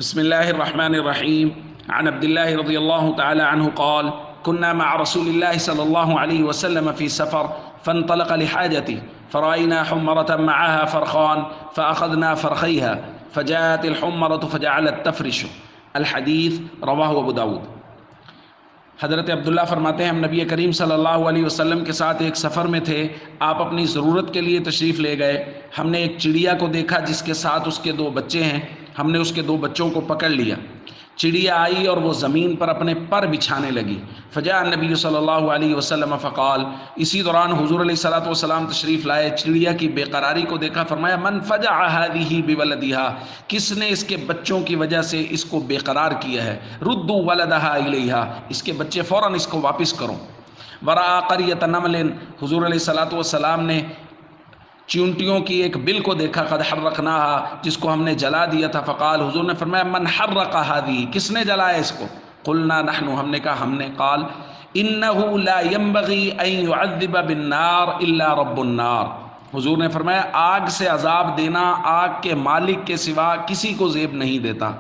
بسم الله الرحمن الرحيم. عن عبد الله رضي الله تعالى عنه قال: كنا مع رسول الله صلى الله عليه وسلم في سفر فانطلق لحاجته فرأينا حمرة معها فرخان فأخذنا فرخيها فجاءت الحمرة فجعلت تفرش. الحديث رواه ابو داود. حضرت عبداللہ فرماتے ہیں ہم نبی کریم صلی اللہ علیہ وسلم کے ساتھ ایک سفر میں تھے. آپ اپنی ضرورت کے لیے تشریف لے گئے. ہم نے ایک چڑیا کو دیکھا جس کے ساتھ اس کے 2 بچے ہیں. ہم نے اس کے 2 بچوں کو پکڑ لیا. چڑیا آئی اور وہ زمین پر اپنے پر بچھانے لگی. فجاء النبی صلی اللہ علیہ وسلم فقال، اسی دوران حضور علیہ الصلوۃ والسلام تشریف لائے. چڑیا کی بے قراری کو دیکھا. فرمایا: من فجع هذه بولدها، کس نے اس کے بچوں کی وجہ سے اس کو بے قرار کیا ہے. ردوا ولدها الیہا، اس کے بچے فوراً اس کو واپس کرو. ورأى قریۃ نمل، حضور علیہ الصلوۃ والسلام نے چیونٹیوں کی ایک بل کو دیکھا. قد حرقناها، جس کو ہم نے جلا دیا تھا. فقال، حضور نے فرمایا: من حرق هذه، کس نے جلایا اس کو. قلنا نحن، ہم نے کہا ہم نے. قال: انه لا ينبغي ان يعذب بالنار الا رب النار، حضور نے فرمایا آگ سے عذاب دینا آگ کے مالک کے سوا کسی کو زیب نہیں دیتا.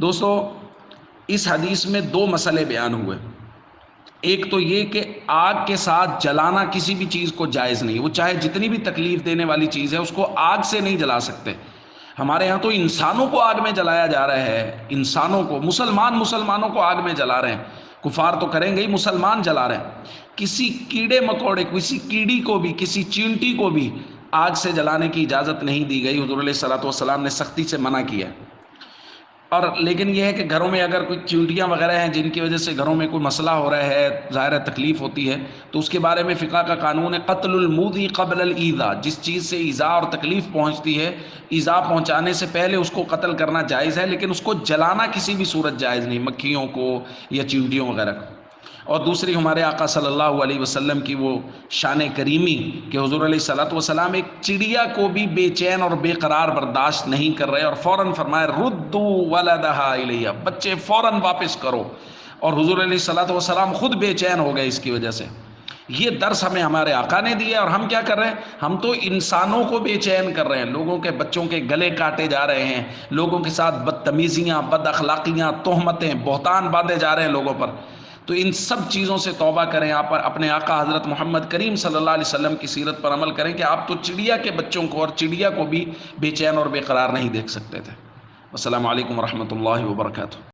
دوستو، اس حدیث میں 2 مسئلے بیان ہوئے. ایک تو یہ کہ آگ کے ساتھ جلانا کسی بھی چیز کو جائز نہیں. وہ چاہے جتنی بھی تکلیف دینے والی چیز ہے اس کو آگ سے نہیں جلا سکتے. ہمارے ہاں تو انسانوں کو آگ میں جلایا جا رہا ہے. انسانوں کو، مسلمانوں کو آگ میں جلا رہے ہیں. کفار تو کریں گے ہی، مسلمان جلا رہے ہیں. کسی کیڑے مکوڑے، کسی کیڑی کو بھی، کسی چینٹی کو بھی آگ سے جلانے کی اجازت نہیں دی گئی. حضور علیہ الصلوۃ والسلام نے سختی سے منع کیا. اور لیکن یہ ہے کہ گھروں میں اگر کوئی چیونٹیاں وغیرہ ہیں جن کی وجہ سے گھروں میں کوئی مسئلہ ہو رہا ہے، ظاہر ہے تکلیف ہوتی ہے، تو اس کے بارے میں فقہ کا قانون ہے قتل الموذی قبل الایذاء. جس چیز سے ایذاء اور تکلیف پہنچتی ہے، ایذاء پہنچانے سے پہلے اس کو قتل کرنا جائز ہے، لیکن اس کو جلانا کسی بھی صورت جائز نہیں، مکھیوں کو یا چیونٹیوں وغیرہ کو. اور دوسری ہمارے آقا صلی اللہ علیہ وسلم کی وہ شان کریمی کہ حضور علیہ الصلوۃ والسلام ایک چڑیا کو بھی بے چین اور بے قرار برداشت نہیں کر رہے، اور فوراً فرمایا: ردوا ولدها الیہ، بچے فوراً واپس کرو. اور حضور علیہ الصلوۃ والسلام خود بے چین ہو گئے اس کی وجہ سے. یہ درس ہمیں ہمارے آقا نے دیا. اور ہم کیا کر رہے ہیں؟ ہم تو انسانوں کو بے چین کر رہے ہیں. لوگوں کے بچوں کے گلے کاٹے جا رہے ہیں، لوگوں کے ساتھ بدتمیزیاں، بد اخلاقیاں، تہمتیں، بہتان باندھے جا رہے ہیں لوگوں پر. تو ان سب چیزوں سے توبہ کریں. آپ اپنے آقا حضرت محمد کریم صلی اللہ علیہ وسلم کی سیرت پر عمل کریں کہ آپ تو چڑیا کے بچوں کو اور چڑیا کو بھی بے چین اور بے قرار نہیں دیکھ سکتے تھے. السلام علیکم ورحمۃ اللہ وبرکاتہ.